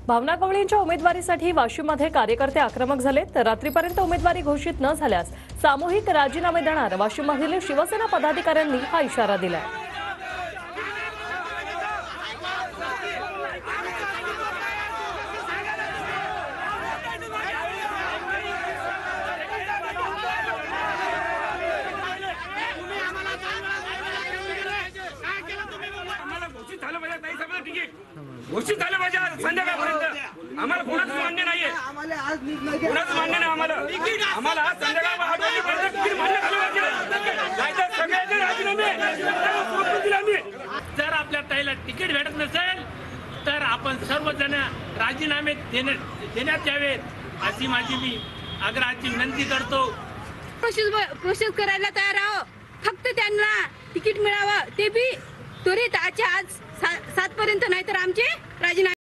भावना गवळींच्या उमेदवारीसाठी वाशिममध्ये कार्यकर्ते आक्रमक झाले तर रात्रीपर्यंत उमेदवारी घोषित न झाल्यास सामूहिक राजीनामे देणार वाशिममधील शिवसेना पदाधिकाऱ्यांनी हा इशारा दिलाय। घोषित झालं पाहिजे संध्याकाळपर्यंत। आम्हाला कोणाचं मान्य नाहीये, कोणाचं मान्य नाही आम्हाला आज संध्याकाळपर्यंत तिकीट मान्य झालं पाहिजे, नाहीतर सगळ्यांचे राजीनामे। जर आपल्या ताईला तिकीट भेटत नसेल तर आपण सर्वजण राजीनामे देण्यात यावेत अशी माझी मी आग्रहाची विनंती करतो। प्रोसेस करायला तयार आहो, फक्त त्यांना तिकीट मिळावं ते बी त्वरित आज 7 पर्यंत, नाहीतर आमचे राजीनामे